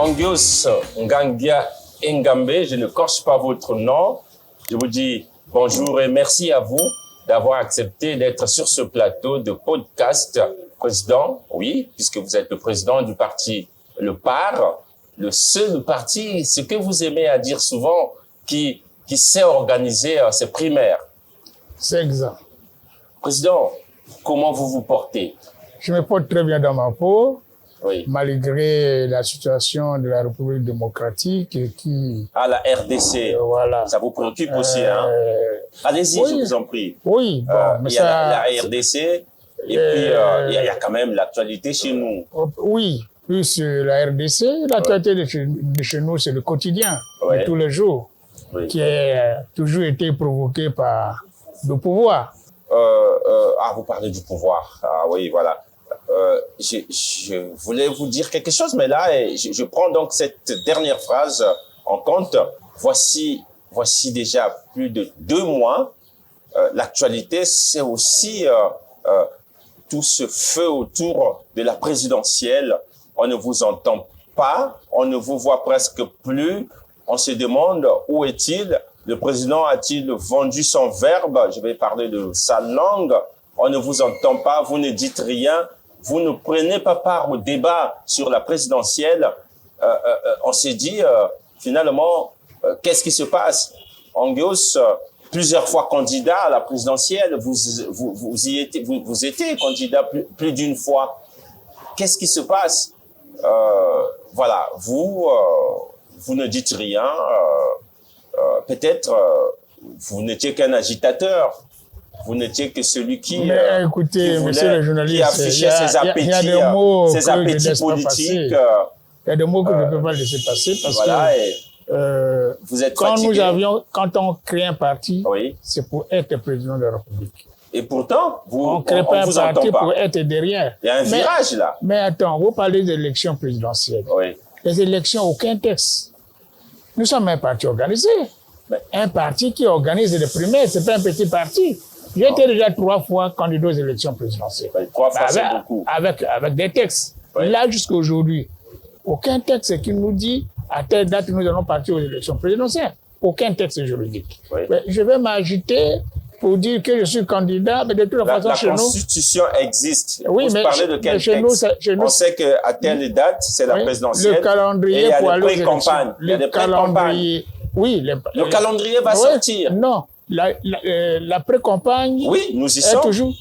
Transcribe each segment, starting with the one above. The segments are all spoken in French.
Angios Ngangia Ngambe, je ne corche pas votre nom. Je vous dis bonjour et merci à vous d'avoir accepté d'être sur ce plateau de podcast. Président, oui, puisque vous êtes le président du parti Le PAR, le seul parti, ce que vous aimez à dire souvent, qui sait organiser ses primaires. C'est exact. Président, comment vous vous portez? Je me porte très bien dans ma peau, oui, malgré la situation de la République démocratique qui... Ah, la RDC, voilà. Ça vous préoccupe aussi, hein? Allez-y, oui, je vous en prie. Oui, bon, mais il y a la RDC, et puis il y a quand même l'actualité chez nous. Oui, plus la RDC, l'actualité de chez nous, c'est le quotidien, de tous les jours, qui a toujours été provoqué par le pouvoir. Vous parlez du pouvoir. Ah oui, voilà. Je voulais vous dire quelque chose, mais là, je prends donc cette dernière phrase en compte. Voici déjà plus de 2 mois. L'actualité, c'est aussi tout ce feu autour de la présidentielle. On ne vous entend pas, on ne vous voit presque plus. On se demande où est-il? Le président a-t-il vendu son verbe? Je vais parler de sa langue. On ne vous entend pas, vous ne dites rien. Vous ne prenez pas part au débat sur la présidentielle. On s'est dit, finalement, qu'est-ce qui se passe? Angios, plusieurs fois candidat à la présidentielle, vous étiez candidat plus d'une fois. Qu'est-ce qui se passe? Voilà, vous ne dites rien. Peut-être vous n'étiez qu'un agitateur. Vous n'étiez que celui qui, mais écoutez, monsieur le journaliste, qui affichait ses appétits politiques. Il y a des mots que je ne peux pas laisser passer parce que vous êtes fatigué. Quand on crée un parti, c'est pour être président de la République. Et pourtant, on ne crée pas un parti pour être derrière. Il y a un virage là. Mais attends, vous parlez d'élections présidentielles. Les élections, aucun texte. Nous sommes un parti organisé. Un parti qui organise les primaires, ce n'est pas un petit parti. J'ai été déjà 3 fois candidat aux élections présidentielles. 3 fois, c'est beaucoup. Avec des textes. Là, jusqu'à aujourd'hui, aucun texte qui nous dit à telle date nous allons partir aux élections présidentielles. Aucun texte juridique. Je vais m'agiter pour dire que je suis candidat, mais de toute façon, chez nous... La Constitution existe. Oui, vous parlez de quel texte? On sait qu'à telle date, c'est la présidentielle. Le calendrier et il y a pour aller aux pré-campagnes. Il y a des pré-campagnes. Oui. Le calendrier va sortir. Non. La pré-campagne... Oui, nous y sommes. Toujours...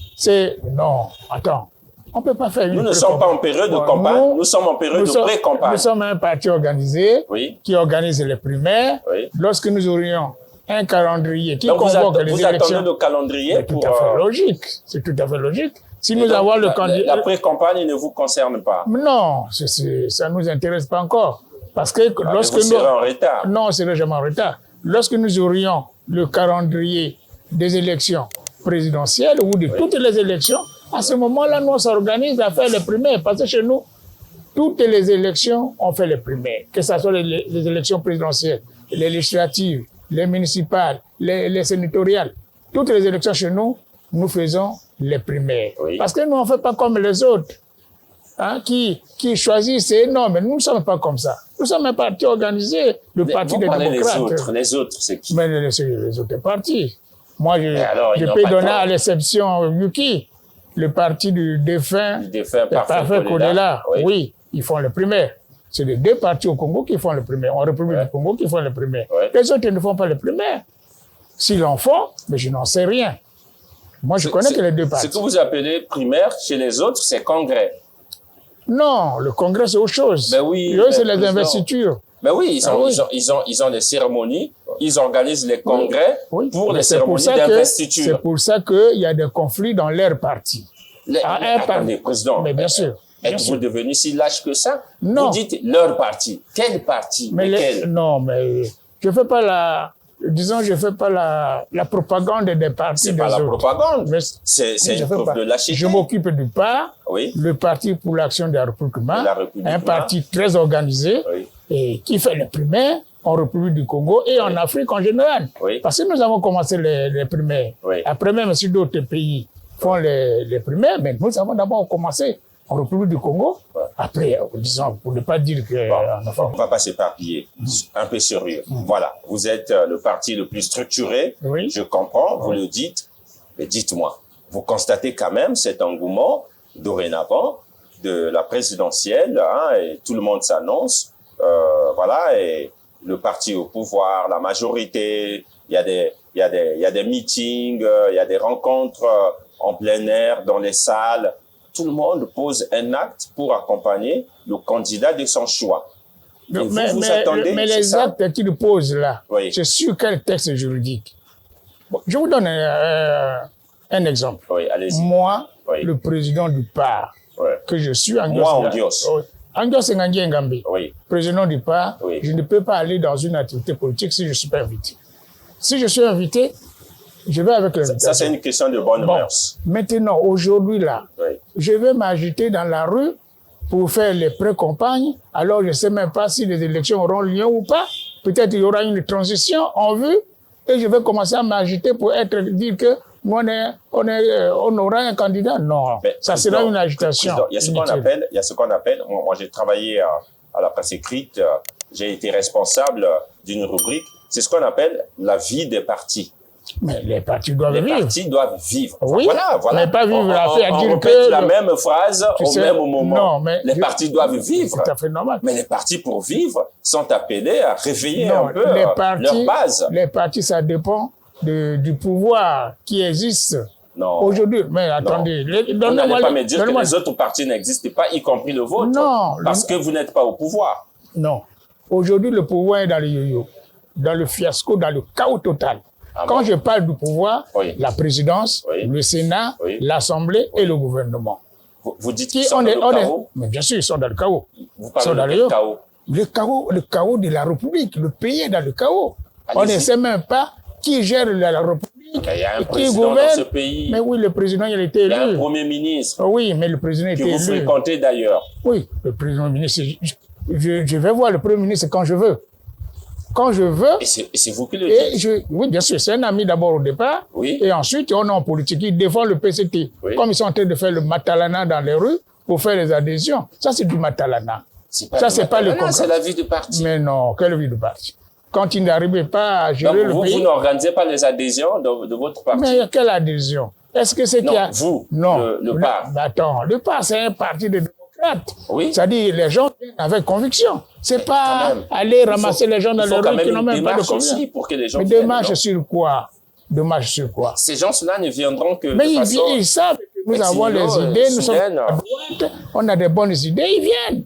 Non, attends. On ne peut pas faire une Nous ne sommes pas en période de campagne, nous sommes en période de pré-campagne. Nous sommes un parti organisé qui organise les primaires. Lorsque nous aurions un calendrier qui convoque les élections... Vous attendez le calendrier pour... C'est tout à fait logique. C'est tout à fait logique. Si nous avons le candidat... La pré-campagne ne vous concerne pas? Non, ça ne nous intéresse pas encore. Parce que lorsque vous serez en retard. Non, on serait jamais en retard. Lorsque nous aurions le calendrier des élections présidentielles ou de toutes les élections, à ce moment-là, nous on s'organise à faire les primaires. Parce que chez nous, toutes les élections, on fait les primaires. Que ce soit les élections présidentielles, les législatives, les municipales, les sénatoriales. Toutes les élections chez nous, nous faisons les primaires. Parce que nous, on ne fait pas comme les autres. Qui choisissent, non, mais nous ne sommes pas comme ça. Nous sommes un parti organisé, le parti des démocrates. Les autres, c'est qui? Mais les autres partis. Moi, je peux donner à l'exception Yuki, le parti du défunt Parfait Kodela. Oui, ils font les primaires. C'est les 2 partis au Congo qui font les primaires, en République du Congo qui font les primaires. Les autres ne font pas les primaires. S'ils en font, mais je n'en sais rien. Moi, je connais que les 2 partis. Ce que vous appelez primaire, chez les autres, c'est congrès. Non, le congrès, c'est autre chose. Ben oui, c'est les investitures. Ben oui, ils ont des cérémonies, ils organisent les congrès pour les cérémonies d'investiture. C'est pour ça qu'il y a des conflits dans leur parti. Attendez, président, mais bien sûr. Êtes-vous devenu si lâche que ça? Non. Vous dites leur parti. Quel parti? Non, mais je ne fais pas la propagande des partis. C'est pas la propagande, c'est une preuve de lâcheté. Je m'occupe du PAR, le Parti pour l'action de la République humaine, un parti très organisé et qui fait les primaires en République du Congo et en Afrique en général. Parce que nous avons commencé les primaires. Après même si d'autres pays font les primaires, mais nous avons d'abord commencé en République du Congo après, disons, pour ne pas dire que... On ne va pas s'éparpiller, un peu sérieux. Voilà, vous êtes le parti le plus structuré, Oui. je comprends, vous le dites, mais dites-moi, vous constatez quand même cet engouement dorénavant de la présidentielle, hein, et tout le monde s'annonce, voilà, et le parti au pouvoir, la majorité, il y a des meetings, il y a des rencontres en plein air, dans les salles. Tout le monde pose un acte pour accompagner le candidat de son choix. Et vous attendez, mais les actes qu'il pose là, Oui. c'est sur quel texte juridique? Bon, je vous donne un exemple. Oui, allez-y. Moi, Oui. le président du PAR, Oui. que je suis, Moi, Ondios. Angios Ngangi Ngambi, Oui. président du PAR, Oui. je ne peux pas aller dans une activité politique si je ne suis pas invité. Si je suis invité, je vais avec les Ça, c'est une question de bonne mœurs. Maintenant, aujourd'hui, là, Oui. je vais m'agiter dans la rue pour faire les pré-campagnes. Alors, je ne sais même pas si les élections auront lieu ou pas. Peut-être qu'il y aura une transition en vue et je vais commencer à m'agiter pour dire que nous, on aura un candidat. Non, Mais, ça sera une agitation. Il y a ce qu'on appelle, moi j'ai travaillé à la presse écrite, j'ai été responsable d'une rubrique, c'est ce qu'on appelle la vie des partis. Mais les partis doivent vivre. Les partis doivent vivre. Oui, Voilà. mais pas vivre on dire répète que... la même phrase au même moment. Non, mais les partis doivent vivre. C'est tout à fait normal. Mais les partis, pour vivre, sont appelés à réveiller un peu leur base. Les partis, ça dépend du pouvoir qui existe. Non. Aujourd'hui, mais attendez. Vous n'allez pas me dire que les autres partis n'existent pas, y compris le vôtre. Non. Parce que vous n'êtes pas au pouvoir. Non. Aujourd'hui, le pouvoir est dans le yo-yo, dans le fiasco, dans le chaos total. Quand je parle du pouvoir, oui. la présidence, oui. le Sénat, oui. l'Assemblée oui. et le gouvernement. Vous dites qu'ils sont dans le chaos? Mais bien sûr, ils sont dans le chaos. Vous parlez de chaos? Le chaos de la République. Le pays est dans le chaos. On ne sait même pas qui gère la République. Mais il y a un président dans ce pays. Mais oui, le président, il a été élu. Il y a un premier ministre. Oui, mais le président était élu. Que vous fréquentez d'ailleurs. Oui, le président ministre. Je vais voir le premier ministre quand je veux. Quand je veux. Et c'est vous qui le dites. Oui, bien sûr, c'est un ami d'abord au départ. Oui. Et ensuite, on est en politique. Il défend le PCT. Oui. Comme ils sont en train de faire le matalana dans les rues pour faire les adhésions. Ça, c'est du matalana. Ça, c'est pas le concret. C'est la vie du parti. Mais non, quelle vie de parti? Quand il n'arrivait pas à gérer le pays. Vous n'organisez pas les adhésions de votre parti? Mais quelle adhésion? Est-ce que c'est qu'il y a... Vous, non, le PAR. Attends, le PAR, c'est un parti de démocrates. Oui. C'est-à-dire, les gens viennent avec conviction. C'est pas aller ramasser les gens dans les rues qui n'ont même pas de conviction. Pour que les gens mais démarche sur quoi? Démarche sur quoi? Ces gens-là ne viendront que mais ils savent que nous avons les idées, nous sommes à droite, on a des bonnes idées, ils viennent.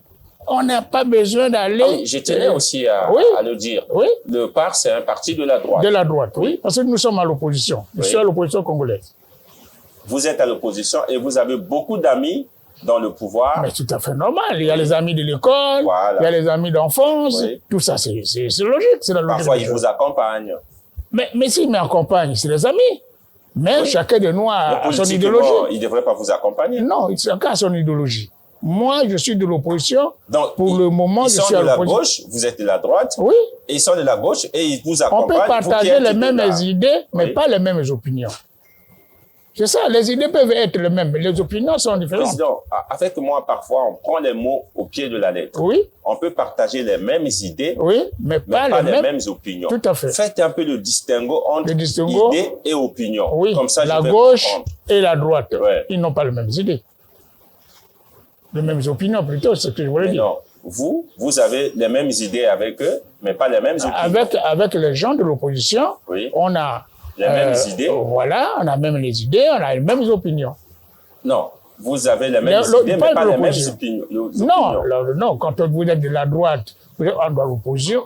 On n'a pas besoin d'aller... Ah oui, je tenais aussi à le dire. Oui. Le PAR, c'est un parti de la droite. De la droite, oui. Parce que nous sommes à l'opposition. Je suis à l'opposition congolaise. Vous êtes à l'opposition et vous avez beaucoup d'amis dans le pouvoir. Mais tout à fait normal. Il y a les amis de l'école, il y a les amis d'enfance. Oui. Tout ça, c'est logique. C'est la logique. Parfois, ils vous accompagnent. Mais s'ils m'accompagnent, c'est les amis. Mais chacun de nous a son idéologie. Ils ne devraient pas vous accompagner. Non, chacun a son idéologie. Moi, je suis de l'opposition. Pour le moment, je suis à l'opposition. Ils sont de la gauche, vous êtes de la droite. Oui. Et ils sont de la gauche et ils vous accompagnent. On peut partager les mêmes idées, mais pas les mêmes opinions. C'est ça, les idées peuvent être les mêmes, mais les opinions sont différentes. Président, avec moi, parfois, on prend les mots au pied de la lettre. Oui. On peut partager les mêmes idées, mais pas les mêmes opinions. Tout à fait. Faites un peu le distinguo entre idées et opinions. Oui, comme ça, la gauche et la droite, ils n'ont pas les mêmes idées. Les mêmes opinions, plutôt, c'est ce que je voulais dire. Non, vous avez les mêmes idées avec eux, mais pas les mêmes opinions. Avec les gens de l'opposition, on a... les mêmes idées. Voilà, on a même les idées, on a les mêmes opinions. Non, vous avez les mêmes idées, mais pas les mêmes opinions. Non, quand vous êtes de la droite, vous êtes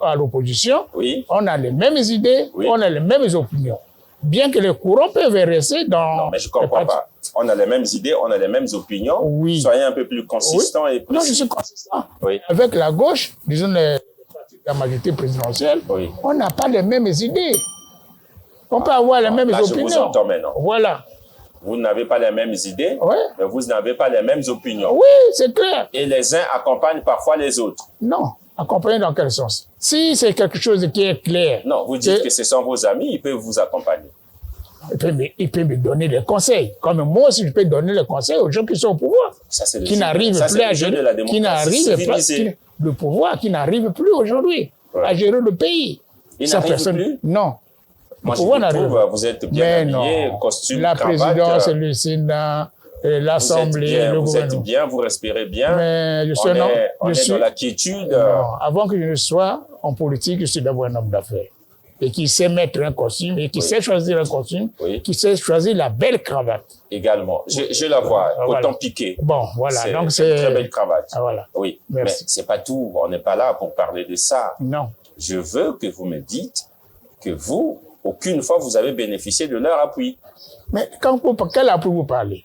à l'opposition, on a les mêmes idées, on a les mêmes opinions. Bien que les courants peuvent rester dans... Non, mais je ne comprends pas. On a les mêmes idées, on a les mêmes opinions. Oui. Soyez un peu plus consistant et précis. Non, je suis consistant. Avec la gauche, disons la majorité présidentielle, on n'a pas les mêmes idées. On peut avoir les mêmes opinions. Je vous entends maintenant. Voilà. Vous n'avez pas les mêmes idées, mais vous n'avez pas les mêmes opinions. Oui, c'est clair. Et les uns accompagnent parfois les autres. Non. Accompagner dans quel sens? Si c'est quelque chose qui est clair. Non, vous dites que ce sont vos amis, ils peuvent vous accompagner. Il peut me donner des conseils. Comme moi aussi, je peux donner des conseils aux gens qui sont au pouvoir, qui n'arrivent plus à gérer, le pouvoir, qui n'arrive plus aujourd'hui à gérer le pays. Il n'arrive plus? Non. Moi, je vous trouve, vous êtes bien habillé, costume, la cravate. La présidence, le Sénat, l'Assemblée, le gouvernement. Vous êtes bien, vous respirez bien. Mais on est dans la quiétude. Non, avant que je ne sois en politique, je suis d'abord un homme d'affaires. Et qui sait mettre un costume, et qui sait choisir un costume, qui sait choisir la belle cravate. Également. Je la vois, autant piqué. Bon, voilà. Donc c'est une très belle cravate. Voilà. Oui, merci. Mais c'est pas tout. On n'est pas là pour parler de ça. Non. Je veux que vous me dites que vous, aucune fois, vous avez bénéficié de leur appui. Mais quel appui vous parlez?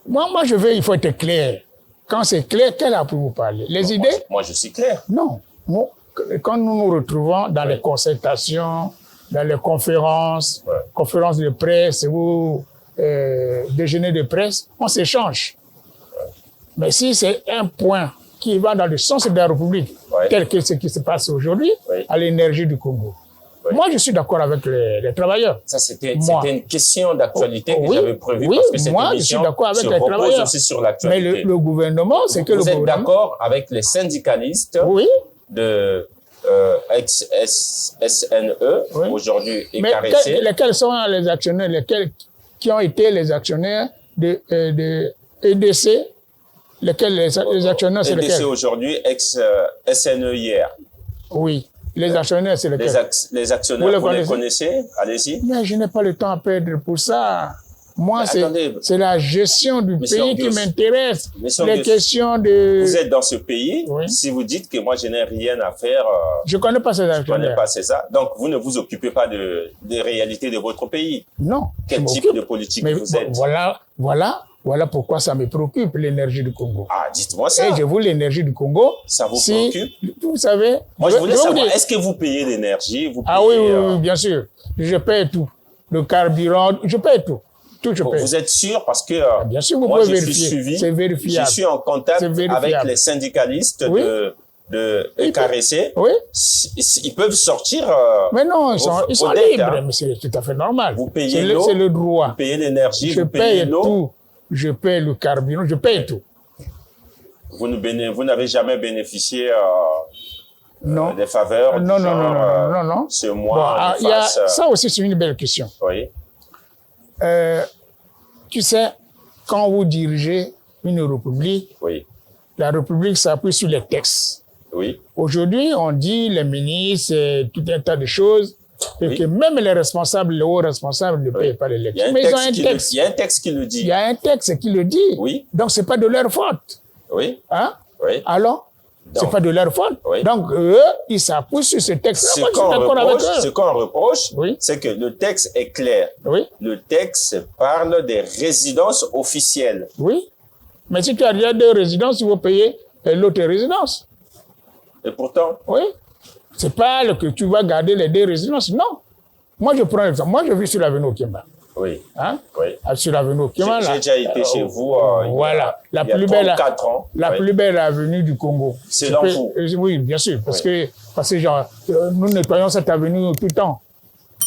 Moi, il faut être clair. Quand c'est clair, quel appui vous parlez? Les idées? Moi, je suis clair. Non. Quand nous nous retrouvons dans les concertations, dans les conférences, conférences de presse ou déjeuner de presse, on s'échange. Mais si c'est un point qui va dans le sens de la République, tel que ce qui se passe aujourd'hui, à l'énergie du Congo, moi, je suis d'accord avec les travailleurs. Ça, c'était une question d'actualité que j'avais prévue parce que cette émission je suis d'accord avec se les repose travailleurs. aussi sur l'actualité. Mais le gouvernement, c'est que le gouvernement... Vous êtes d'accord avec les syndicalistes de SNE, aujourd'hui écarissés. Mais lesquels sont les actionnaires, qui ont été les actionnaires de EDC, lesquels les actionnaires, c'est lesquels? EDC aujourd'hui, ex-SNE hier. Oui. Les actionnaires, c'est lesquels? Les actionnaires, vous les connaissez? Allez-y. Mais je n'ai pas le temps à perdre pour ça. Moi, c'est la gestion du pays qui m'intéresse. Les questions de... Vous êtes dans ce pays. Si vous dites que moi, je n'ai rien à faire... je ne connais pas ces actionnaires. Je ne connais pas, c'est ça. Donc, vous ne vous occupez pas des réalités de votre pays. Non. Quel type de politique vous êtes? Voilà pourquoi ça me préoccupe, l'énergie du Congo. Ah, dites-moi ça. Et je veux l'énergie du Congo. Ça vous préoccupe? Vous savez... Moi, je voulais savoir, est-ce que vous payez l'énergie? Ah oui, bien sûr. Je paye tout. Le carburant, je paye tout. Tout, je paye. Vous êtes sûr? Parce que bien sûr, vous moi, pouvez je suis suivi. C'est vérifiable. Je suis en contact avec les syndicalistes de KRC. Oui. Ils peuvent sortir. Mais non, ils sont libres. Mais c'est tout à fait normal. Vous payez l'eau. C'est le droit. Vous payez l'énergie. Je paye tout. Je paye le carburant. Je paye tout. Vous n'avez jamais bénéficié des faveurs? Non. Ce mois, ça aussi, c'est une belle question. Oui. Tu sais, quand vous dirigez une république, la république s'appuie sur les textes. Oui. Aujourd'hui, on dit les ministres, tout un tas de choses, et que même les responsables, les hauts responsables ne payent pas l'élection. Mais ils ont un texte. Il y a un texte qui le dit. Il y a un texte qui le dit. Oui. Donc, c'est pas de leur faute. Oui. Hein? Oui. Alors, c'est pas de leur faute. Oui. Donc, eux, ils s'appuient sur ce texte. Ce qu'on reproche, c'est que le texte est clair. Oui. Le texte parle des résidences officielles. Oui. Mais si tu as déjà 2 résidences, il faut payer l'autre résidence. Et pourtant? Oui. C'est pas que tu vas garder les 2 résidences. Non. Moi, je prends l'exemple. Moi, je vis sur l'avenue Okimba. Oui. Hein? Oui. Sur l'avenue Okimba. J'ai déjà été chez vous. Voilà. Il y a 34 ans. La plus belle avenue du Congo. C'est dans vous. Oui, bien sûr. Parce que genre, nous nettoyons cette avenue tout le temps.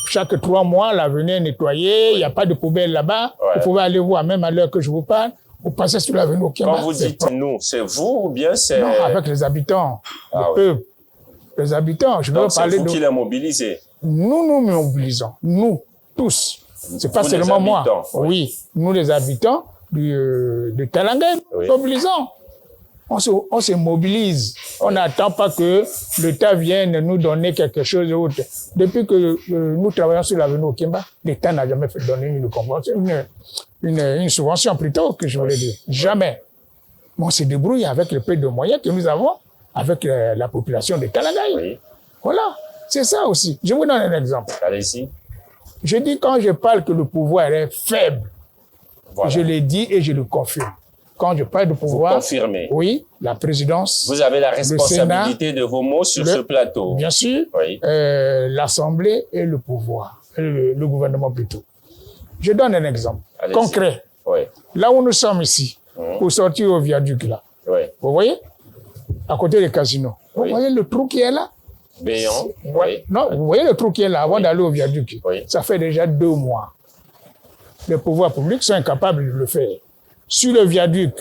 Chaque 3 mois, l'avenue est nettoyée. Il n'y a pas de poubelle là-bas. Vous pouvez aller voir, même à l'heure que je vous parle. Vous passez sur l'avenue Okimba. Quand vous dites nous, c'est vous ou bien c'est... Non, avec les habitants. Le peuple. Les habitants, je veux parler de... c'est vous qui les mobilisez? Nous mobilisons. Nous, tous. C'est pas seulement moi. Oui, nous les habitants de Talanga, mobilisons. On se mobilise. On n'attend pas que l'État vienne nous donner quelque chose d'autre. Depuis que nous travaillons sur l'avenue Okimba, l'État n'a jamais fait donner une subvention plutôt, que je voulais dire. Jamais. On se débrouille avec le peu de moyens que nous avons, avec la population de Talanga. Oui. Voilà. C'est ça aussi. Je vous donne un exemple. Allez-y. Je dis quand je parle que le pouvoir est faible, je le dis et je le confirme. Quand je parle de pouvoir, vous confirmez. Oui, la présidence. Vous avez la responsabilité de vos mots sur ce plateau. Bien sûr, l'Assemblée et le pouvoir, le gouvernement plutôt. Je donne un exemple concret. Oui. Là où nous sommes ici, pour sortir au viaduc là, vous voyez, à côté des casinos, vous voyez le trou qui est là? Béant. Non, vous voyez le trou qui est là avant d'aller au viaduc. Ça fait déjà 2 mois. les pouvoirs publics sont incapables de le faire. Sur le viaduc,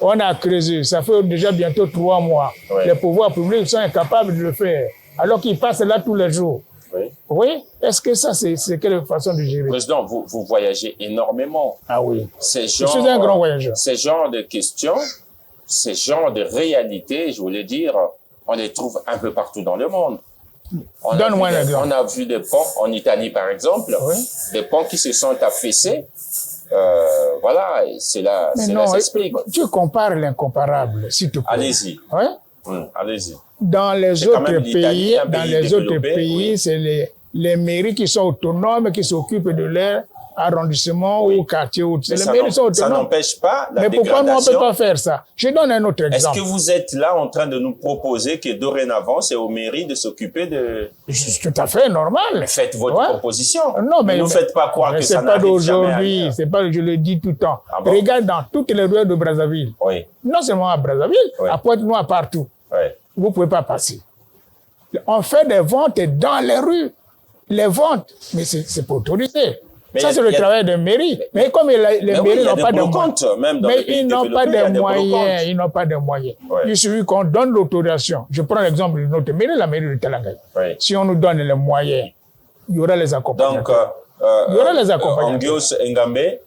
on a creusé, ça fait déjà bientôt 3 mois. Ouais. Les pouvoirs publics sont incapables de le faire, alors qu'ils passent là tous les jours. Oui. Oui, est-ce que ça, c'est quelle façon de gérer? Président, vous voyagez énormément. Ah oui. Je suis un grand voyageur. Ces genres de questions, ces genres de réalités, je voulais dire, on les trouve un peu partout dans le monde. Donne-moi un exemple. On a vu des ponts en Italie, par exemple, Oui. des ponts qui se sont affaissés. Voilà, et cela s'explique. Tu compares l'incomparable, s'il te plaît. Allez-y. Oui. Allez-y. Dans les C'est quand autres même l'Italie, pays, oui. c'est les mairies qui sont autonomes, qui s'occupent de leur arrondissement Oui. ou quartier. Mais Les mairies sont ça autonomes. n'empêche pas la Mais pourquoi nous, on ne peut dégradation. pas faire ça? Je donne un autre Est-ce exemple. que vous êtes là en train de nous proposer que dorénavant, c'est aux mairies de s'occuper de... C'est tout à fait normal. Faites votre Ouais. proposition. Non, mais ne nous faites pas croire mais que c'est ça pas n'arrive jamais d'aujourd'hui, ailleurs. c'est pas, je le dis tout le temps. Ah bon? Regarde dans toutes les rues de Brazzaville. Oui, Non seulement à Brazzaville, Oui. à Pointe-Noire, partout. oui. Vous ne pouvez pas passer. On fait des ventes dans les rues. Les ventes, mais c'est pour autoriser. Mais Ça, c'est le travail des mairies. Mais comme les Mais oui, mairies il y a n'ont des pas de moyens. bloquantes, même dans Mais les pays ils n'ont pas développés, il y a de des moyens. bloquantes. Ils n'ont pas de moyens. Ouais. Il suffit qu'on donne l'autorisation. Je prends l'exemple de notre mairie, la mairie de Talangaye. Oui. Si on nous donne les moyens, il y aura les accompagnateurs. Donc, Il y aura les accompagnateurs. Ongios Ngambe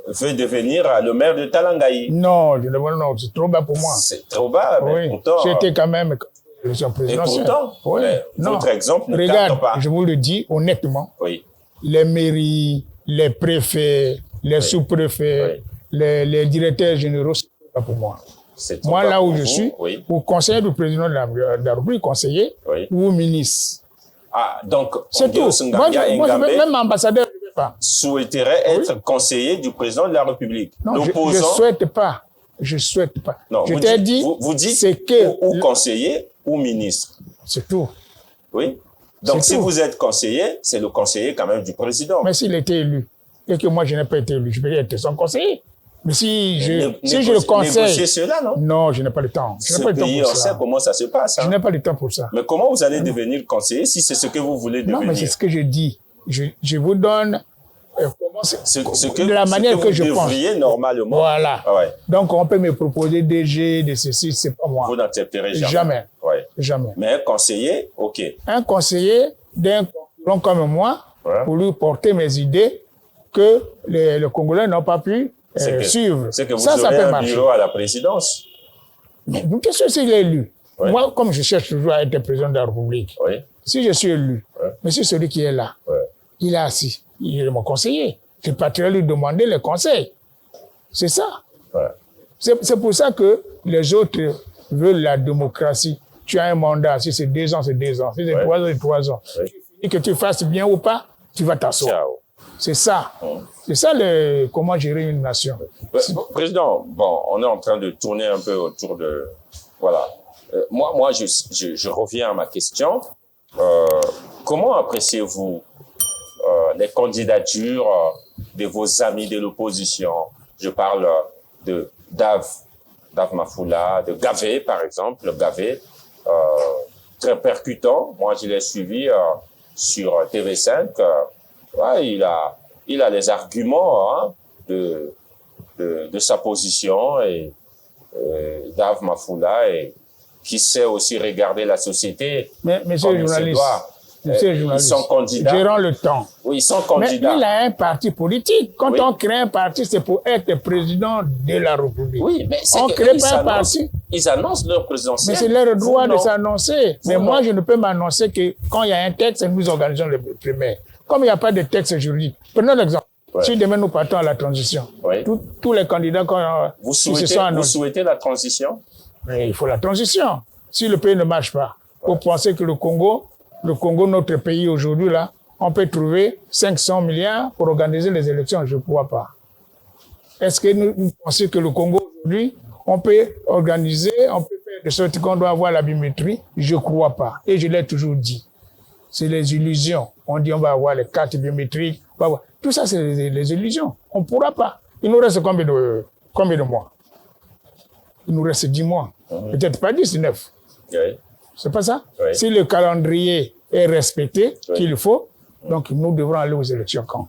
veut devenir le maire de Talangaye. Non, non, c'est trop bas pour moi. C'est trop bas, mais Oui. pourtant... J'étais quand même élection Et présidentielle. pourtant, Oui. Non. votre exemple ne Regarde, capte pas. je vous le dis honnêtement, Oui, les mairies, les préfets, les sous-préfets, les directeurs généraux, c'est pas pour moi. c'est trop Moi, bas là pour où je vous. suis, Oui, ou conseiller du président de la République, conseiller, oui. ou ministre. Ah, donc, C'est tout. Ongios Moi, je Ngambe même ambassadeur, je ne veux pas. souhaiterait être conseiller du président de la République. Non, je ne L'opposant... souhaite pas. Je ne souhaite pas. Non, je vous t'ai dites- dit, vous dites c'est que... ou conseiller ou ministre. C'est tout. Oui. Donc, C'est si tout. vous êtes conseiller, c'est le conseiller quand même du président. Mais s'il était élu, et que moi je n'ai pas été élu, je peux être son conseiller. Mais si je le Négocier conseille... cela, non? Non, je n'ai pas le temps. Je n'ai Ce pas le temps pays, pour on sait ça. comment ça se passe. Je Hein. n'ai pas le temps pour ça. Mais comment vous allez devenir conseiller si c'est ce que vous voulez Non, devenir? mais c'est ce que je dis. Je vous donne comment de la manière que vous je pense. devriez normalement. Voilà. Ah ouais. Donc, on peut me proposer DG, de ceci, c'est pas moi. Vous n'accepterez jamais. Jamais. Ouais. Jamais. Mais un conseiller, ok. Un conseiller d'un concurrent comme moi, Ouais. pour lui porter mes idées que les Congolais n'ont pas pu suivre. C'est que vous ça aurez peut un marcher. bureau à la présidence. Mais qu'est-ce que s'il est élu? Ouais. Moi, comme je cherche toujours à être président de la République, Oui. si je suis élu, Ouais. mais si celui qui est là, Ouais. il est assis, il est mon conseiller. Je partirai lui demander les conseils. C'est ça. Ouais. C'est pour ça que les autres veulent la démocratie. Tu as un mandat, si c'est 2 ans, c'est 2 ans. Si c'est 3 ans, c'est 3 ans. Ouais. Et que tu fasses bien ou pas, tu vas t'asseoir. Ciao. C'est ça. C'est ça comment gérer une nation. Président, bon, on est en train de tourner un peu autour de... Voilà. Moi, je reviens à ma question. Comment appréciez-vous les candidatures de vos amis de l'opposition? Je parle de Dave Mafoula, de Gavé, par exemple. Gavé, très percutant. Moi, je l'ai suivi sur TV5. Ouais, il a les arguments hein, de sa position et Dave Mafoula qui sait aussi regarder la société. Mais monsieur le journaliste, ils sont candidats. Gérant le temps. Oui, ils sont Mais candidats. il a un parti politique. Quand Oui. on crée un parti, c'est pour être président de la République. Oui, mais c'est On que crée eux, pas un parti. ils annoncent leur présidentielle. Mais c'est leur droit Vous, de non. s'annoncer. Mais Vous, moi, non. je ne peux m'annoncer que quand il y a un texte, nous organisons le primaire. Comme il n'y a pas de texte juridique. Prenons l'exemple. Ouais. Si demain nous partons à la transition, Oui. tous les candidats Vous qui se souhaitez, sont vous annoncés, souhaitez la transition? mais il faut la transition. Si le pays ne marche pas, vous pensez que le Congo, notre pays aujourd'hui, là, on peut trouver 500 milliards pour organiser les élections? Je ne crois pas. Est-ce que nous pensons que le Congo aujourd'hui, on peut organiser, on peut faire de sorte qu'on doit avoir la biométrie? Je ne crois pas. Et je l'ai toujours dit. C'est les illusions. On dit on va avoir les cartes biométriques. On va avoir... Tout ça, c'est les illusions. On ne pourra pas. Il nous reste combien de mois? Il nous reste 10 mois. Peut-être pas 19. Oui. C'est pas ça? Oui. Si le calendrier est respecté, Oui. qu'il faut, donc nous devrons aller aux élections quand?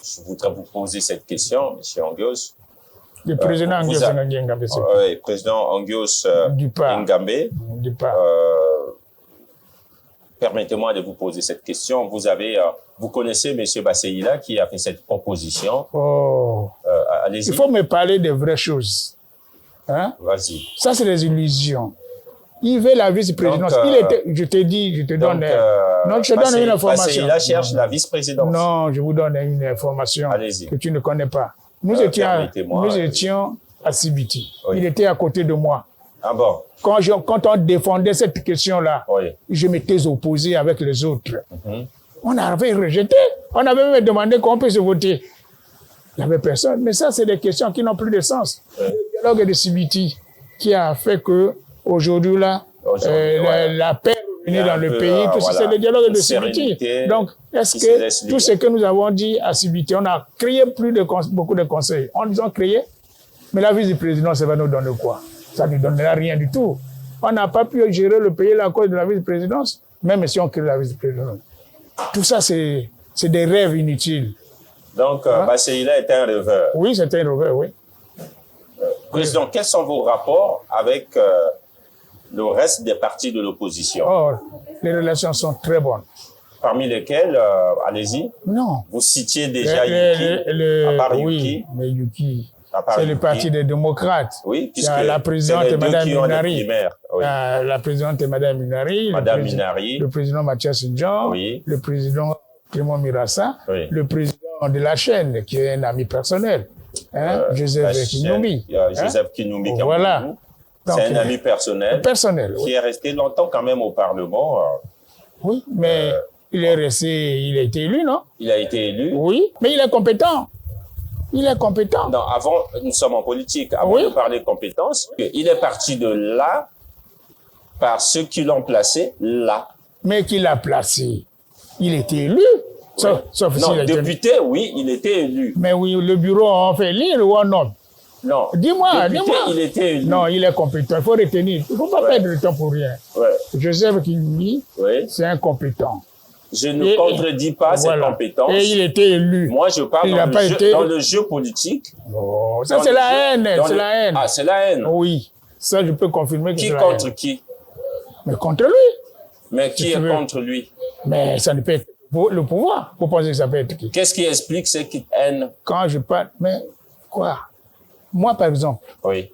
Je voudrais vous poser cette question, M. Angios. Le président Angios Ngambe. Oui, président Angios Ngambe. Permettez-moi de vous poser cette question. Vous connaissez M. Basseila qui a fait cette proposition. Allez-y. Il faut me parler de vraies choses. Hein? Vas-y. Ça, c'est des illusions. Il veut la vice-présidence. Je te donne une information. Basseila cherche la vice-présidence. Non, je vous donne une information que tu ne connais pas. Nous étions à Sibiti. Oui. Il était à côté de moi. Ah bon? Quand on défendait cette question-là, oui, je m'étais opposé avec les autres. On avait rejeté. On avait même demandé qu'on puisse voter. Il n'y avait personne. Mais ça, c'est des questions qui n'ont plus de sens. Oui. Le dialogue de Sibiti qui a fait que aujourd'hui la paix est revenue dans le pays. Tout ça, c'est le dialogue de Sibiti. Donc, est-ce que tout ce que nous avons dit à Sibiti, on a créé beaucoup de conseils. On les a créés, mais la vice-présidence, ça va nous donner quoi? Ça ne nous donnera rien du tout. On n'a pas pu gérer le pays à cause de la vice-présidence, même si on crée la vice-présidence. Tout ça, c'est des rêves inutiles. Donc, Basseila est un rêveur. Oui, c'est un rêveur, oui. Président, quels sont vos rapports avec le reste des partis de l'opposition? Oh, les relations sont très bonnes. Parmi lesquelles, allez-y. Non. Vous citiez déjà Yuki, à part Yuki. Oui, mais Yuki, c'est le parti des démocrates. Oui, puisque la présidente est Mme Minari. Oui. La présidente est Mme Minari. Le président Mathias Ndjan. Oui. Le président Clément Mirassa. Oui. Le président de la chaîne, qui est un ami personnel. Joseph Kinumbi. Joseph Kinumbi. Voilà. C'est un ami personnel. Qui est resté longtemps quand même au Parlement. Oui, mais il est resté, il a été élu, non? Il a été élu. Oui, mais il est compétent. Il est compétent. Non, avant, nous sommes en politique. Avant de parler de compétences, il est parti de là par ceux qui l'ont placé là. Mais qui l'a placé? Il était élu. Oui. Sauf non, député, oui, il était élu. Mais oui, le bureau a fait lire ou un homme? Non. Dis-moi. Il était élu. Non, il est compétent. Il faut retenir. Il ne faut pas perdre le temps pour rien. Joseph Kinumbi, c'est un compétent. Je ne contredis pas ses compétences. Et il était élu. Moi, je parle dans le jeu politique. Oh, ça, c'est la haine. C'est la haine. Ah, c'est la haine. Oui. Ça, je peux confirmer que c'est la haine. Qui contre qui? Mais contre lui. Mais qui est contre lui? Mais ça ne peut être le pouvoir. Vous pensez que ça peut être qui? Qu'est-ce qui explique cette haine? Quand je parle... Mais quoi? Moi, par exemple. Oui.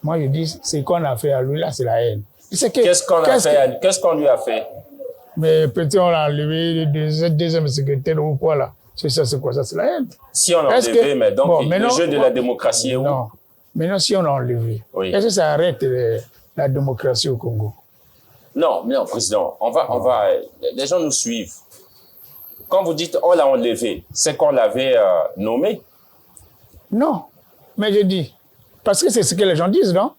Moi, je dis, ce qu'on a fait à lui, là, c'est la haine. Qu'est-ce qu'on lui a fait? Mais peut-être on l'a enlevé le deuxième secrétaire ou quoi là. C'est ça, c'est quoi ça? C'est la haine. Si on l'a enlevé, mais donc le jeu de la démocratie est où? Non. Maintenant, si on l'a enlevé, est-ce que ça arrête la démocratie au Congo? Non, président, les gens nous suivent. Quand vous dites on l'a enlevé, c'est qu'on l'avait nommé? Non, mais je dis, parce que c'est ce que les gens disent, non?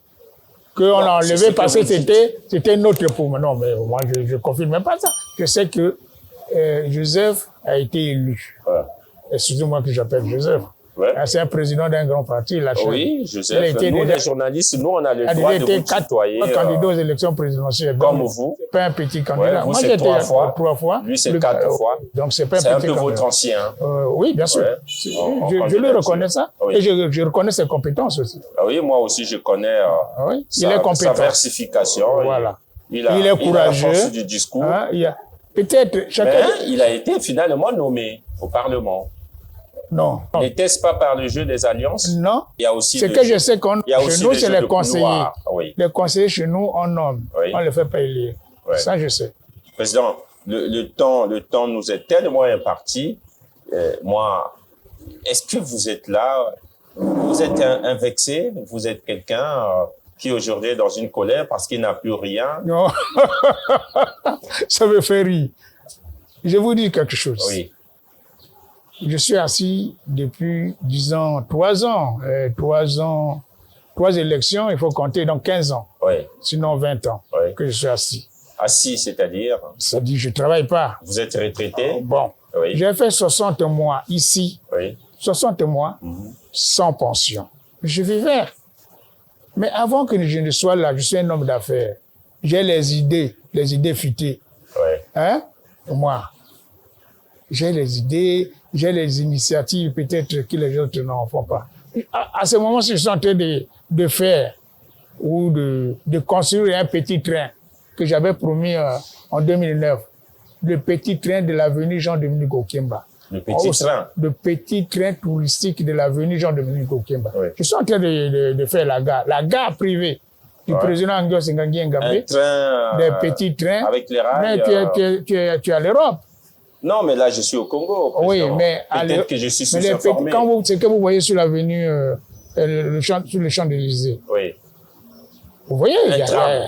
Qu'on l'a enlevé parce que c'était notre pouvoir. Non, mais moi, je ne confirme même pas ça. Je sais que Joseph a été élu. Excusez-moi que j'appelle Joseph. C'est un président d'un grand parti. Oui, Joseph. Nous, les journalistes, nous, on a le droit de vous tutoyer. Il a été 4 candidats aux élections présidentielles. Comme vous. C'est pas un petit candidat. Vous, c'est 3 fois. 3 fois. Lui, c'est 4 fois. Donc, c'est pas un petit candidat. C'est un peu votre ancien. Oui, bien sûr. Je lui reconnais ça. Et je reconnais ses compétences aussi. Oui, moi aussi, je connais sa versification. Voilà. Il est courageux. Il a la force du discours. Peut-être chacun. Mais il a été finalement nommé au Parlement. Non. N'était-ce pas par le jeu des alliances? Non. Il y a aussi. C'est que je sais qu'on chez nous, c'est les conseillers. Oui. Les conseillers chez nous, on nomme. On ne les fait pas élire. Ça, je sais. Président, le temps nous est tellement imparti. Moi, est-ce que vous êtes là? Vous êtes un vexé? Vous êtes quelqu'un qui aujourd'hui est dans une colère parce qu'il n'a plus rien? Non. Ça me fait rire. Je vous dis quelque chose. Oui. Je suis assis depuis, disons, 3 ans. 3 élections, il faut compter dans 15 ans. Oui. Sinon 20 ans que je suis assis. Assis, c'est-à-dire? Ça dit, je ne travaille pas. Vous êtes retraité? Bon. Oui. J'ai fait 60 mois ici. Oui. 60 mois sans pension. Je vivais. Mais avant que je ne sois là, je suis un homme d'affaires. J'ai les idées futées. Oui. Hein? Moi. j'ai les idées, j'ai les initiatives peut-être que les autres n'en font pas. À ce moment, je suis en train de faire ou de construire un petit train que j'avais promis en 2009. Le petit train de l'avenue Jean-Dominique Okemba. Le petit train. Le petit train touristique de l'avenue Jean-Dominique Okemba. Oui. Je suis en train de faire la gare privée du président Angios Ngangui Ngabé. Un train. Des petits trains. Avec les rails. Mais tu es à l'Europe. Non, mais là, je suis au Congo. Oui, mais peut-être que je suis sous-informé. C'est que vous voyez sur l'avenue, sur le Champs-Élysées. Oui. Vous voyez, il y a tram.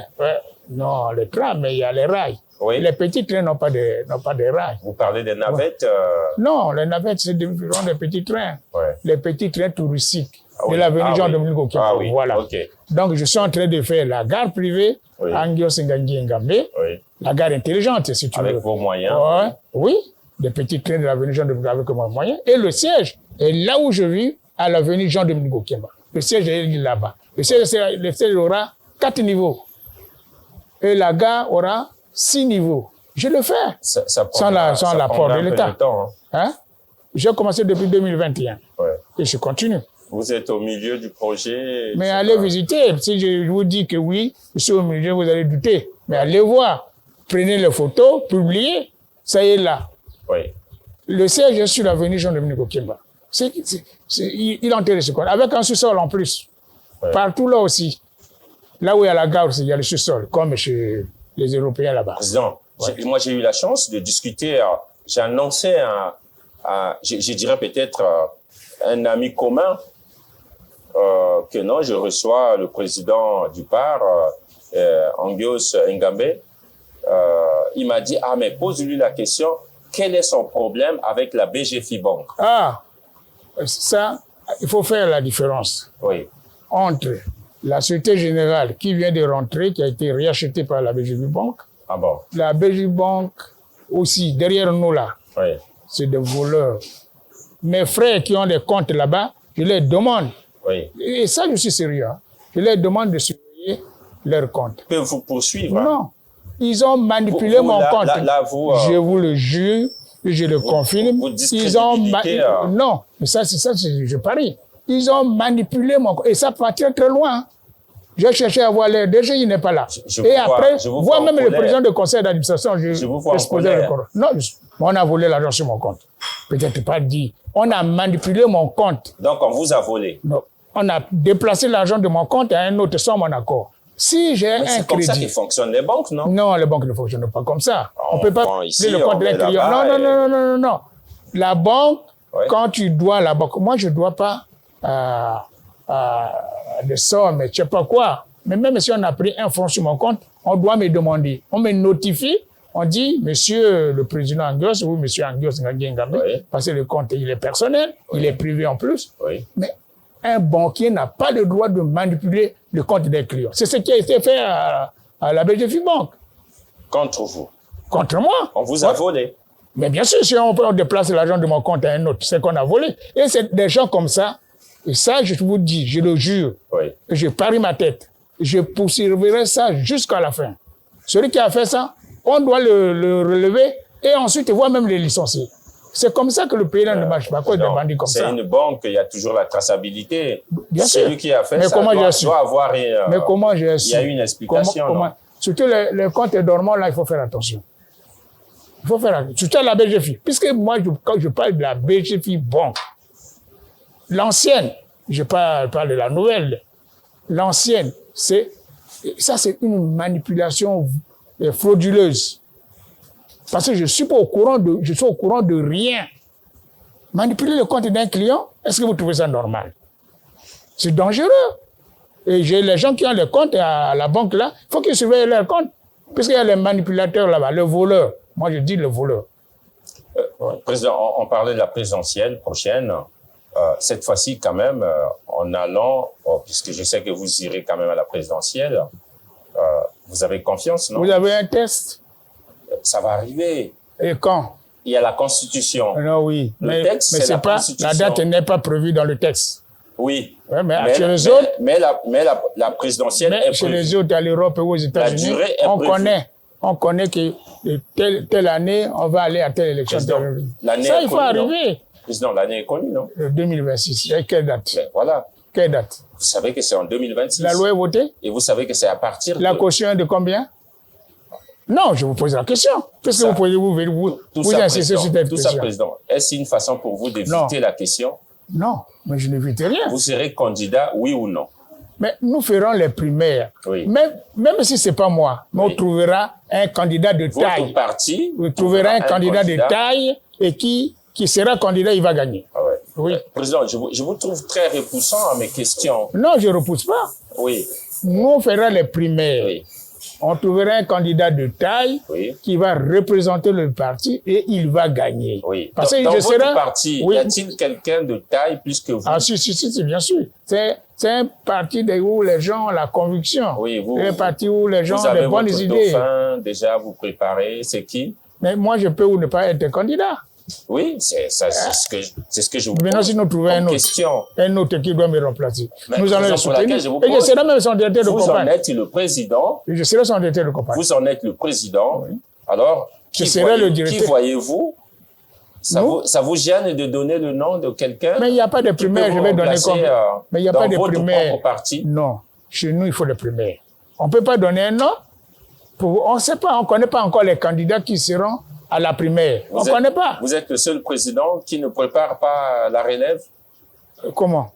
non, le tram, mais il y a les rails. Oui. Les petits trains n'ont pas de rails. Vous parlez des navettes. Non, les navettes, c'est des petits trains. Ouais. Les petits trains touristiques oui. de l'avenue Jean-Dominique Okemba. Ah oui, voilà. Okay. Donc, je suis en train de faire la gare privée à Angios Ngangui Ngabé. Oui. La gare intelligente, si tu veux. Avec vos moyens. Ouais. Oui, des petits trains de l'avenue Jean-Dominique avec mes moyens. Et le siège est là où je vis, à l'avenue Jean-Dominique Okemba. Le siège est là-bas. Le siège aura 4 niveaux. Et la gare aura 6 niveaux. Je le fais. Ça sans l'apport de l'État. Hein? J'ai commencé depuis 2021. Ouais. Et je continue. Vous êtes au milieu du projet. Mais allez visiter. Si je vous dis que oui, je suis au milieu, vous allez douter. Mais allez voir. Prenez les photos, publiez. Ça y est là. Oui. Le siège est sur l'avenue Jean-Dominique Okemba. Il enterre ce qu'on avec un sous-sol en plus. Ouais. Partout là aussi. Là où il y a la gare aussi, il y a le sous-sol, comme chez les Européens là-bas. Président, moi j'ai eu la chance de discuter, j'ai annoncé je dirais peut-être un ami commun, que non, je reçois le président du PAR, Angios Ngabé. Il m'a dit, mais pose-lui la question, quel est son problème avec la BGFI Bank? Ça, il faut faire la différence. Oui. Entre la Société Générale qui vient de rentrer, qui a été réachetée par la BGFI Bank. Ah bon? La BGFI Bank aussi, derrière nous là, oui. C'est des voleurs. Mes frères qui ont des comptes là-bas, je leur demande, et ça je suis sérieux, je leur demande de surveiller leurs comptes. Peuvent vous poursuivre? Non. Ils ont manipulé mon compte. Je vous le jure, je le confirme. Ils ont non, mais ça, c'est ça, je parie. Ils ont manipulé mon compte. Et ça part très très loin. J'ai cherché à voir l'air. Déjà, il n'est pas là. Et après, voir même le président du conseil d'administration, je vous exposais le corps. Non, on a volé l'argent sur mon compte. Peut-être pas dit. On a manipulé mon compte. Donc, on vous a volé? Non. On a déplacé l'argent de mon compte à un autre sans mon accord. Si j'ai un crédit... C'est comme ça que fonctionnent les banques, non? Non, les banques ne fonctionnent pas comme ça. On ne peut pas ici, le compte d'un client. Non. La banque, quand tu dois la banque... Moi, je ne dois pas des sommes, je ne sais pas quoi. Mais même si on a pris un fonds sur mon compte, on doit me demander. On me notifie, on dit, monsieur le président Angios ou monsieur Angios Ngangui Ngabé, parce que le compte, il est personnel, il est privé en plus. Mais un banquier n'a pas le droit de manipuler le compte des clients. C'est ce qui a été fait à la BGFI Bank. Contre vous? Contre moi. On vous a volé? Mais bien sûr, si on déplace l'argent de mon compte à un autre, c'est qu'on a volé. Et c'est des gens comme ça, et ça, je vous dis, je le jure, je parie ma tête, je poursuivrai ça jusqu'à la fin. Celui qui a fait ça, on doit le relever et ensuite, voire même les licencier. C'est comme ça que le pays ne marche pas, à cause des bandits comme ça. C'est une banque, il y a toujours la traçabilité. Bien sûr. Celui qui a fait mais ça doit avoir... mais comment j'ai su? Il y a une explication, non? Surtout les comptes dormants, là, il faut faire attention. Il faut faire attention. Surtout à la BGFI. Puisque moi, quand je parle de la BGFI Bank, l'ancienne, je parle de la nouvelle, l'ancienne, c'est une manipulation frauduleuse. Parce que je suis au courant de rien. Manipuler le compte d'un client, est-ce que vous trouvez ça normal? C'est dangereux. Et j'ai les gens qui ont les comptes à la banque là, il faut qu'ils surveillent leurs comptes. Puisqu'il y a les manipulateurs là-bas, le voleur. Moi, je dis le voleur. Président, on parlait de la présidentielle prochaine. Cette fois-ci, quand même, en allant, puisque je sais que vous irez quand même à la présidentielle, vous avez confiance, non? Vous avez un test? Ça va arriver. Et quand? Il y a la Constitution. Non, oui. Le texte, c'est la Constitution. La date n'est pas prévue dans le texte. Oui. Ouais, mais chez les autres... Mais la présidentielle est prévue. Chez les autres, à l'Europe et aux États-Unis, on connaît que telle année, on va aller à telle élection. Ça, il faut arriver. Président, l'année est connue, non? 2026. Et quelle date? Ben, voilà. Quelle date? Vous savez que c'est en 2026. La loi est votée? Et vous savez que c'est à partir La caution est de combien? Non, je vous pose la question. Qu'est-ce que vous pouvez vous insister sur cette question? Tout ça, Président. Est-ce une façon pour vous d'éviter la question? Non, mais je n'évite rien. Vous serez candidat, oui ou non? Mais nous ferons les primaires. Oui. Même si ce n'est pas moi, mais on trouvera un candidat de taille. Votre parti? On trouvera un candidat de taille et qui sera candidat, il va gagner. Ah ouais. Oui. Président, je vous trouve très repoussant à mes questions. Non, je ne repousse pas. Oui. Nous, on fera les primaires. Oui. On trouvera un candidat de taille qui va représenter le parti et il va gagner. Oui. Parce dans que votre parti, y a-t-il quelqu'un de taille plus que vous? Ah si, bien sûr. C'est un parti où les gens ont la conviction. Oui, c'est un parti où les gens ont des bonnes idées. Vous avez votre dauphin, déjà vous préparez, c'est qui? Mais moi, je peux ou ne pas être candidat. Oui, c'est ce que je vous pose. Maintenant, si nous trouvons un autre qui doit me remplacer, nous allons le soutenir. Et je serai même son directeur de campagne. Vous en êtes le président. Et je serai son directeur de campagne. Vous en êtes le président. Oui. Alors, je serai le directeur. Qui voyez-vous? Ça vous gêne de donner le nom de quelqu'un? Mais il n'y a pas de primaire, je vais donner comme. Mais il n'y a pas de primaire. Parti? Non. Chez nous, il faut des primaires. On ne peut pas donner un nom. On ne sait pas, on ne connaît pas encore les candidats qui seront à la primaire. On ne connaît pas. Vous êtes le seul président qui ne prépare pas la relève? Comment?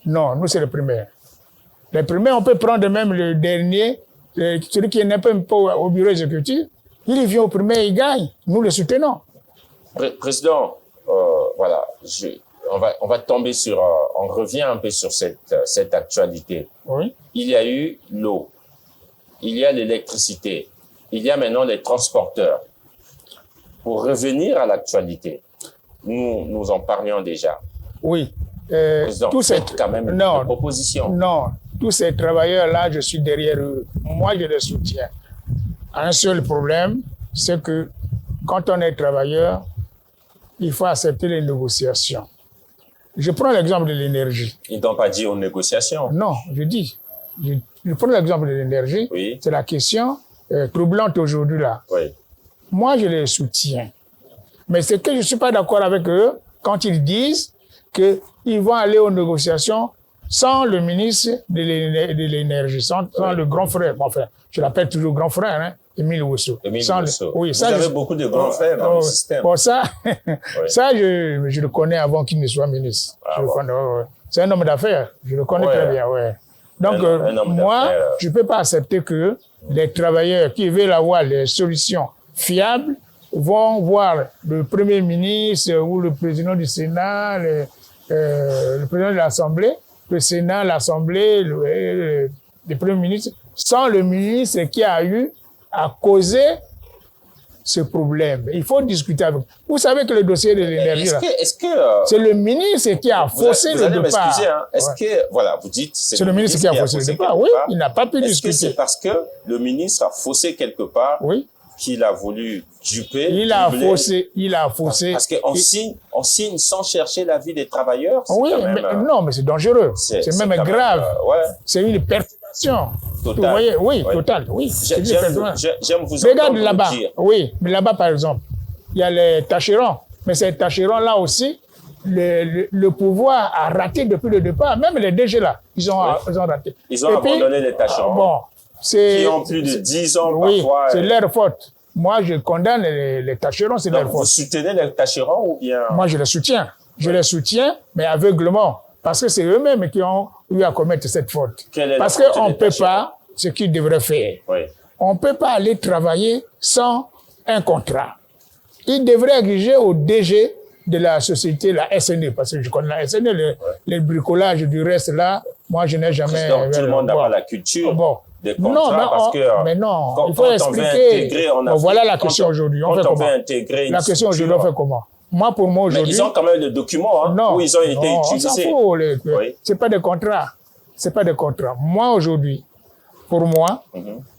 Non, nous, c'est les primaires. Les primaires, on peut prendre même le dernier, celui qui n'est même pas au bureau exécutif. Il vient au primaire, il gagne. Nous le soutenons. Président, voilà, on va tomber sur, on revient un peu sur cette actualité. Oui. Il y a eu l'eau, il y a l'électricité, il y a maintenant les transporteurs. Pour revenir à l'actualité, nous en parlions déjà. Oui. Président, faites quand même une proposition. Non, tous ces travailleurs-là, je suis derrière eux. Moi, je les soutiens. Un seul problème, c'est que quand on est travailleur, il faut accepter les négociations. Je prends l'exemple de l'énergie. Ils n'ont pas dit aux négociations. Non, je dis. Je prends l'exemple de l'énergie. Oui. C'est la question troublante aujourd'hui là. Oui. Moi, je les soutiens. Mais c'est que je ne suis pas d'accord avec eux quand ils disent qu'ils vont aller aux négociations sans le ministre de l'énergie, sans le grand frère. Bon, enfin, je l'appelle toujours grand frère, hein, Émile Ouesso. Oui, vous avez beaucoup de grands frères dans le système. Bon, ça, ça je le connais avant qu'il ne soit ministre. C'est un homme d'affaires, je le connais très bien. Ouais. Donc, moi, je ne peux pas accepter que les travailleurs qui veulent avoir les solutions fiables vont voir le Premier ministre ou le président du Sénat, le président de l'Assemblée, le Sénat, l'Assemblée, le Premier ministre, sans le ministre qui a eu à causer ce problème. Il faut discuter avec. Vous savez que le dossier de l'énergie, c'est le ministre qui a faussé le départ. Excusez, hein, est-ce que, voilà, vous dites, c'est le ministre qui a faussé le départ. Oui, il n'a pas pu discuter. Est-ce que c'est parce que le ministre a faussé quelque part? Oui. Qu'il a voulu duper. Il a faussé. Parce qu'on signe sans chercher l'avis des travailleurs. Oui, non, mais c'est dangereux. C'est même grave. C'est une perturbation. Totale. Vous voyez, oui, totale. Oui. J'aime vous Regarde là-bas. Oui, mais là-bas, par exemple, il y a les tâcherons. Mais ces tâcherons-là aussi, le pouvoir a raté depuis le départ. Même les DG là, ils ont raté. Ils ont abandonné les tâcherons. Bon. Qui ont plus de 10 ans parfois. C'est leur faute. Moi, je condamne les tâcherons, c'est leur faute. Vous soutenez les tâcherons ou bien? Moi, je les soutiens. Je les soutiens, mais aveuglement. Parce que c'est eux-mêmes qui ont eu à commettre cette faute. Parce qu'on ne peut pas ce qu'ils devraient faire. Oui. On ne peut pas aller travailler sans un contrat. Ils devraient exiger au DG de la société, la SNE, parce que je connais la SNE, le bricolage du reste là, moi, je n'ai jamais... Tout le monde n'a pas la culture. Bon. Des contrats, mais non, il faut expliquer. Voilà la question aujourd'hui. On fait comment? La question aujourd'hui, on fait comment? Moi, pour moi aujourd'hui. Mais ils ont quand même le document où ils ont été utilisés. On s'en fout. C'est pas des contrats. C'est pas des contrats. Moi aujourd'hui, pour moi,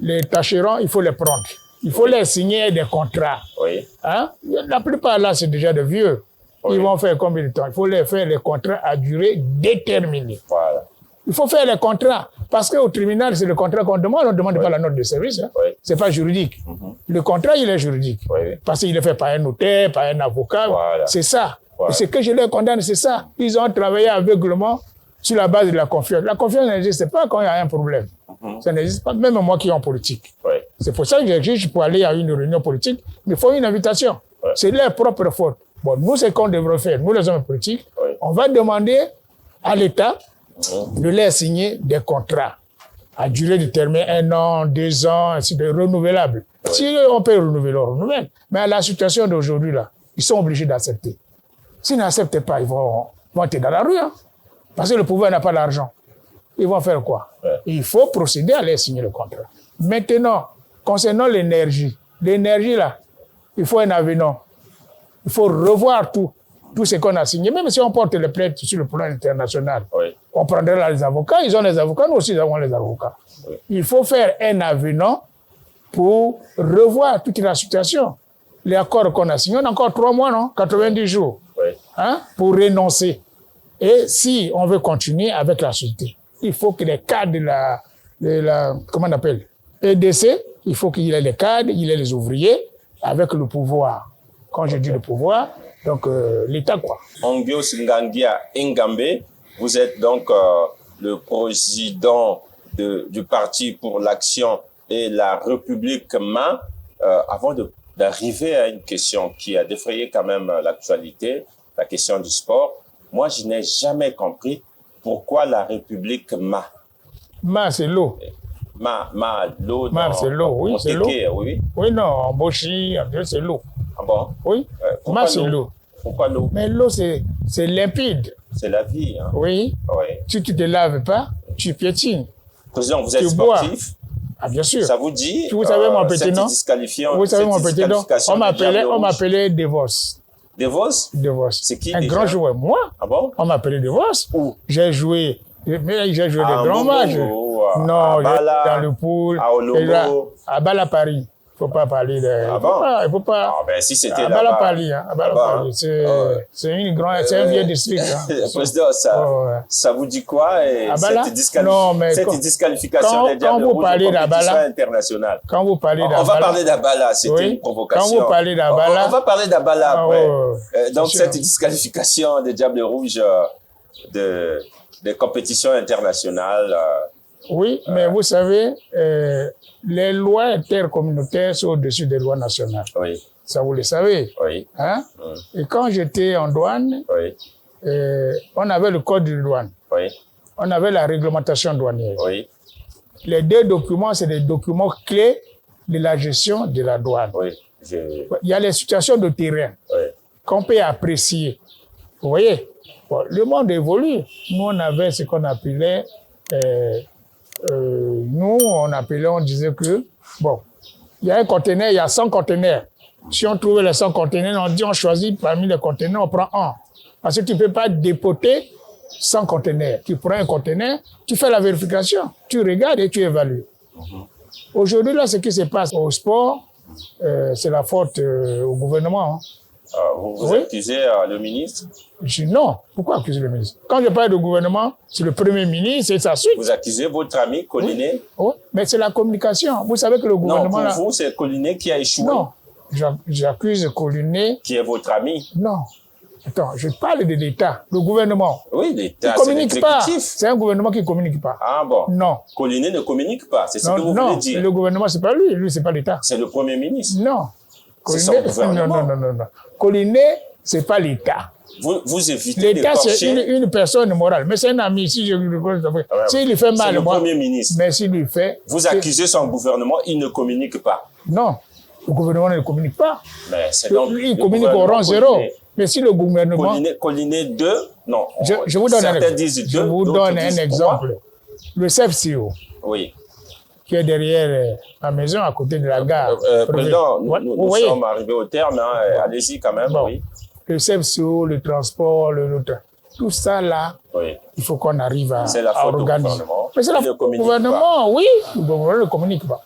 les tâcherons, il faut les prendre. Il faut les signer des contrats. Oui. Hein? La plupart là, c'est déjà des vieux. Ils vont faire combien de temps? Il faut les faire les contrats à durée déterminée. Voilà. Il faut faire les contrats. Parce qu'au tribunal, c'est le contrat qu'on demande. On ne demande pas la note de service. Hein. Oui. Ce n'est pas juridique. Le contrat, il est juridique. Oui. Parce qu'il est fait par un notaire, par un avocat. Voilà. C'est ça. Voilà. Et ce que je les condamne, c'est ça. Ils ont travaillé aveuglement sur la base de la confiance. La confiance n'existe pas quand il y a un problème. Ça n'existe pas, même moi qui est en politique. Oui. C'est pour ça que j'exige pour aller à une réunion politique, mais il faut une invitation. Ouais. C'est leur propre faute. Bon, nous, c'est qu'on devrait faire. Nous, les hommes politiques, Ouais. on va demander à l'État de leur signer des contrats à durée déterminée, 1 an, 2 ans, ainsi de renouvelables. Ouais. Si on peut renouveler, on renouvelle. Mais à la situation d'aujourd'hui, là, ils sont obligés d'accepter. S'ils n'acceptent pas, ils vont être dans la rue. Hein, parce que le pouvoir n'a pas d'argent. Ils vont faire quoi? Ouais. Il faut procéder à leur signer le contrat. Maintenant, concernant l'énergie, là, il faut un avenant. Il faut revoir tout ce qu'on a signé. Même si on porte les plaintes sur le plan international, oui. On prendra les avocats. Ils ont les avocats, nous aussi, nous avons les avocats. Oui. Il faut faire un avenant pour revoir toute la situation. Les accords qu'on a signés, on a encore 3 mois, non? 90 jours. Oui. Hein? Pour renoncer. Et si on veut continuer avec la société, il faut que les cadres de la comment on appelle, EDC, il faut qu'il y ait les cadres, il y ait les ouvriers, avec le pouvoir. Quand je dis le pouvoir, donc l'État, quoi. Ongios Ngangia Ngambe, vous êtes donc le président du Parti pour l'Action et la République MA. Avant d'arriver à une question qui a défrayé quand même l'actualité, la question du sport, moi, je n'ai jamais compris pourquoi la République MA. MA, c'est l'eau. L'eau. MA, c'est l'eau, oui, c'est l'eau. Oui. Oui, non, en Bochi, c'est l'eau. Ah bon? Oui, MA, c'est l'eau. Pourquoi l'eau? Mais l'eau, c'est limpide. C'est la vie. Hein? Oui. Oui. Si tu ne te laves pas, tu piétines. Président, vous êtes sportif? Ah, bien sûr. Ça vous dit? Vous savez mon petit nom? Vous savez mon petit nom? On m'appelait Devos. Devos? Devos. C'est qui? Un grand joueur. Moi? Ah bon? On m'appelait Devos. Où? J'ai joué des grands matchs. Non, dans le pool. À Olombo. À Bala Paris. Il ne faut pas parler de... Il faut pas... Ah ben si c'était là-bas. À Bala Paris. À Bala Paris. C'est un vieux district. Président, ça vous dit quoi? Cette disqualification des Diables Rouges en compétition internationale. Quand vous parlez d'Abala... On va parler d'Abala, c'était une provocation. Quand vous parlez d'Abala... On va parler d'Abala après. Donc cette disqualification des Diables Rouges des compétitions internationales... Oui, mais vous savez, les lois intercommunautaires sont au-dessus des lois nationales. Oui. Ça, vous le savez. Oui. Hein? Et quand j'étais en douane, on avait le code de douane. Oui. On avait la réglementation douanière. Oui. Les 2 documents, c'est des documents clés de la gestion de la douane. Oui. Il y a les situations de terrain qu'on peut apprécier. Vous voyez? Bon, le monde évolue. Nous, on avait ce qu'on appelait... on disait que, bon, il y a un conteneur, il y a 100 conteneurs. Si on trouve les 100 conteneurs, on choisit parmi les conteneurs, on prend un. Parce que tu ne peux pas dépoter 100 conteneurs. Tu prends un conteneur, tu fais la vérification, tu regardes et tu évalues. Aujourd'hui, là, ce qui se passe au sport, c'est la faute au gouvernement. Hein. Vous accusez le ministre? Non. Pourquoi accuser le ministre? Quand je parle de gouvernement, c'est le Premier ministre et sa suite. Vous accusez votre ami Collinet? Oui, mais c'est la communication. Vous savez que le gouvernement... Non, pour vous, c'est Collinet qui a échoué? Non, j'accuse Collinet... Qui est votre ami? Non. Attends, je parle de l'État, le gouvernement. Oui, l'État, c'est l'exécutif. C'est un gouvernement qui ne communique pas. Ah bon? Non. Collinet ne communique pas, c'est ce que vous voulez dire? Non, le gouvernement, ce n'est pas lui. Lui, ce n'est pas l'État. C'est le Premier ministre? Non. C'est son gouvernement? Non. Collinet, ce n'est pas l'État. Vous évitez l'État, c'est une personne morale. Mais c'est un ami. Si je le reconnais, s'il lui fait mal, c'est le Premier ministre. Mais s'il lui fait... Vous accusez son gouvernement, il ne communique pas. Non, le gouvernement ne communique pas. Mais c'est donc il communique au rang 0. Mais si le gouvernement... Collinet 2, non. Je vous donne un exemple. Le CFCO. Oui. Qui est derrière ma maison, à côté de la gare. Président, nous sommes arrivés au terme. Hein, allez-y quand même. Bon. Oui. Le CFCO, le transport, tout ça là, il faut qu'on arrive à organiser. Mais c'est la faute du gouvernement, oui. Le gouvernement ne communique pas.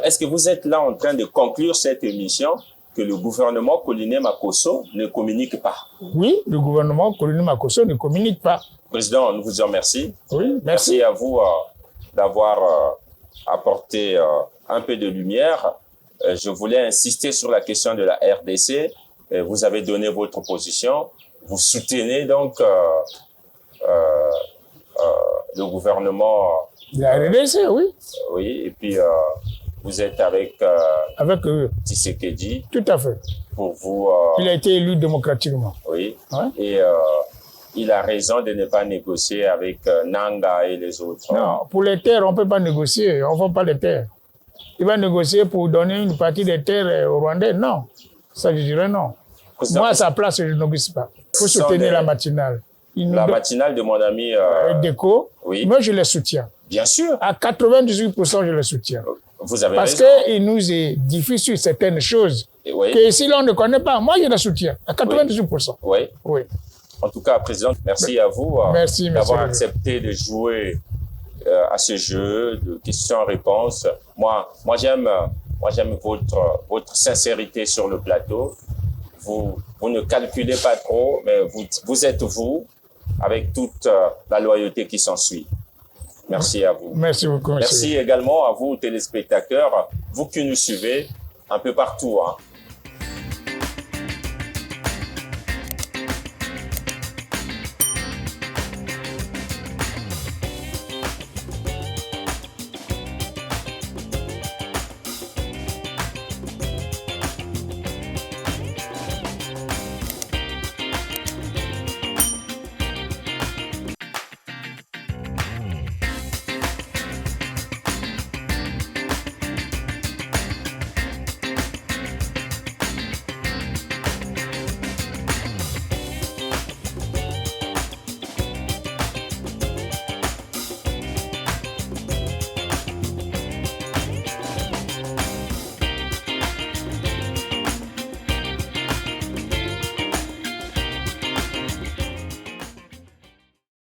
Est-ce que vous êtes là en train de conclure cette émission que le gouvernement Colline Makosso ne communique pas. Oui, le gouvernement Colline Makosso ne communique pas. Président, nous vous en remercions. Oui, merci à vous d'avoir apporté un peu de lumière. Je voulais insister sur la question de la RDC. Vous avez donné votre position. Vous soutenez donc le gouvernement. La RDC, oui. Oui, et puis vous êtes avec Tshisekedi. Tout à fait. Pour vous. Il a été élu démocratiquement. Oui. Ouais. Et il a raison de ne pas négocier avec Nanga et les autres. Non, pour les terres, on ne peut pas négocier. On ne vend pas les terres. Il va négocier pour donner une partie des terres aux Rwandais. Non. Ça, je dirais non. Moi, à sa place, je ne négocie pas. Il faut soutenir la matinale. La matinale de mon ami Déco. Oui. Moi, je les soutiens. Bien sûr. À 98%, je les soutiens. Vous avez Parce raison. qu'il nous est difficile certaines choses oui. que si l'on ne connaît pas, moi, je les soutiens. À 98%. Oui. Oui. En tout cas, Président, merci à vous d'avoir accepté de jouer à ce jeu de questions-réponses. Moi, j'aime votre sincérité sur le plateau. Vous ne calculez pas trop, mais vous êtes vous, avec toute la loyauté qui s'ensuit. Merci à vous. Merci beaucoup, monsieur. Merci également à vous, téléspectateurs, vous qui nous suivez un peu partout.